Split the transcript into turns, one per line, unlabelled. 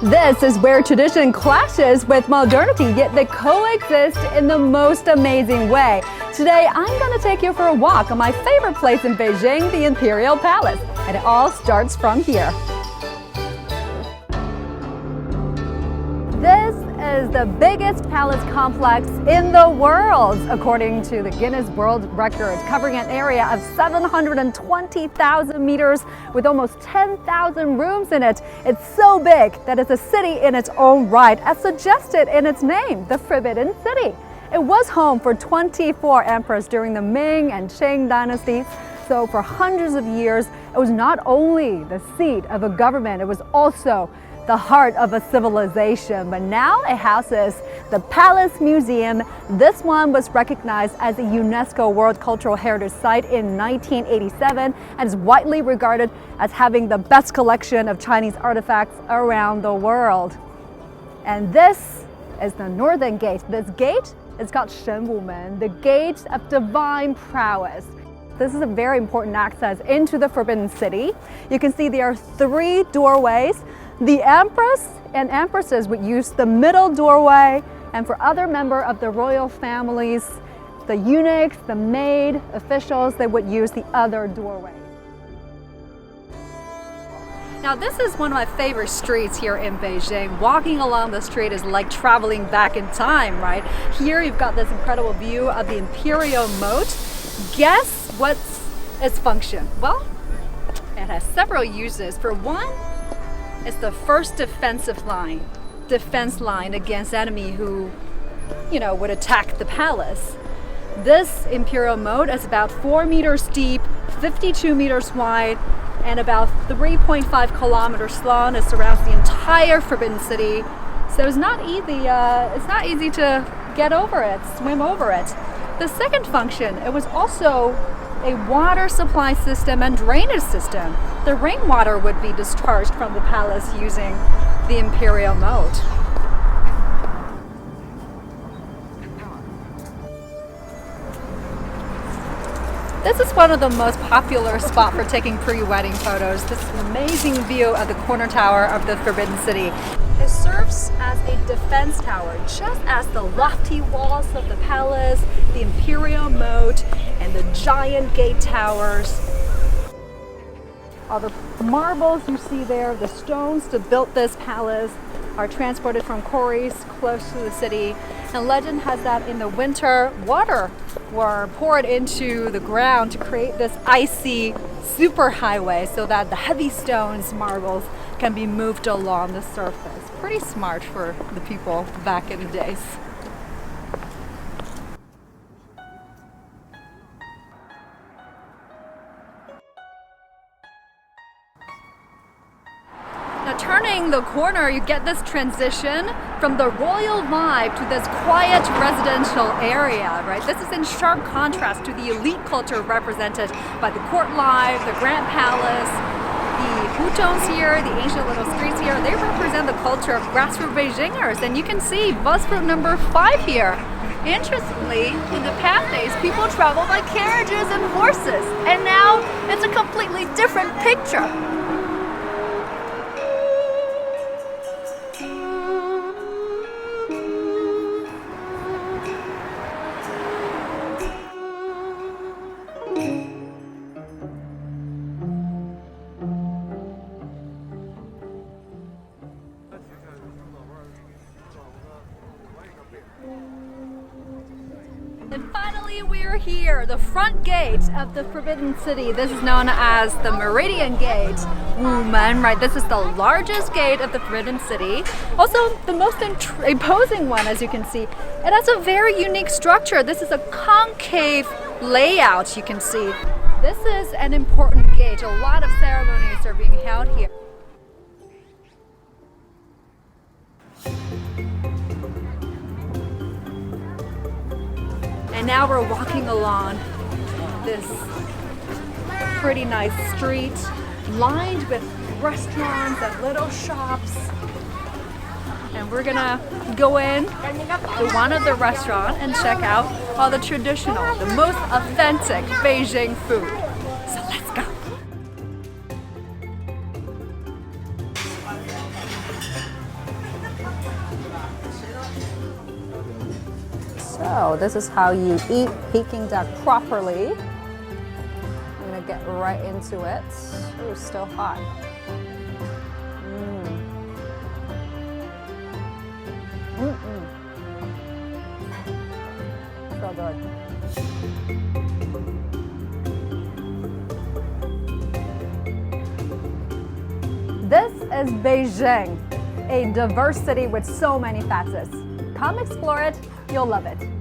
This is where tradition clashes with modernity, yet they coexist in the most amazing way. Today, I'm going to take you for a walk on my favorite place in Beijing, the Imperial Palace. And it all starts from here. This is the biggest palace complex in the world, according to the Guinness World Records, covering an area of 720,000 meters with almost 10,000 rooms in it. It's so big that it's a city in its own right, as suggested in its name, the Forbidden City. It was home for 24 emperors during the Ming and Qing dynasties. So for hundreds of years, it was not only the seat of a government, it was also the heart of a civilization. But now it houses the Palace Museum. This one was recognized as a UNESCO World Cultural Heritage Site in 1987 and is widely regarded as having the best collection of Chinese artifacts around the world. And this is the northern gate. This gate is called Shenwumen, the gate of divine prowess. This is a very important access into the Forbidden City. You can see there are 3 doorways. The empress and empresses would use the middle doorway, and for other members of the royal families, the eunuchs, the maid, officials, they would use the other doorway. Now this is one of my favorite streets here in Beijing. Walking along the street is like traveling back in time, right? Here you've got this incredible view of the imperial moat. Guess what's its function? Well, it has several uses. For one, it's the first defense line against enemy who, would attack the palace. This imperial moat is about 4 meters deep, 52 meters wide, and about 3.5 kilometers long. It surrounds the entire Forbidden City. So it's not easy to get over it, swim over it. The second function, it was also a water supply system and drainage system. The rainwater would be discharged from the palace using the imperial moat. This is one of the most popular spots for taking pre-wedding photos. This amazing view of the corner tower of the Forbidden City. It serves as a defense tower, just as the lofty walls of the palace, the imperial moat, and the giant gate towers. All the marbles you see there, the stones to build this palace, are transported from quarries close to the city. And legend has that in the winter, water were poured into the ground to create this icy superhighway so that the heavy stones, marbles, can be moved along the surface. Pretty smart for the people back in the days. Now turning the corner, you get this transition from the royal vibe to this quiet residential area, right? This is in sharp contrast to the elite culture represented by the court life, the grand palace, the hutongs here, the ancient little streets here. They represent the culture of grassroots Beijingers, and you can see bus route number 5 here. Interestingly, in the past days, people traveled by carriages and horses, and now it's a completely different picture. And finally, we're here, the front gate of the Forbidden City. This is known as the Meridian Gate, Wumen, right? This is the largest gate of the Forbidden City. Also, the most imposing one, as you can see. It has a very unique structure. This is a concave layout, you can see. This is an important gate. A lot of ceremonies are being held here. And now we're walking along this pretty nice street lined with restaurants and little shops. And we're gonna go in to one of the restaurants and check out all the traditional, the most authentic Beijing food. So let's go. So this is how you eat Peking duck properly. I'm gonna get right into it. Ooh, still hot. So good. This is Beijing, a diverse city with so many facets. Come explore it, you'll love it.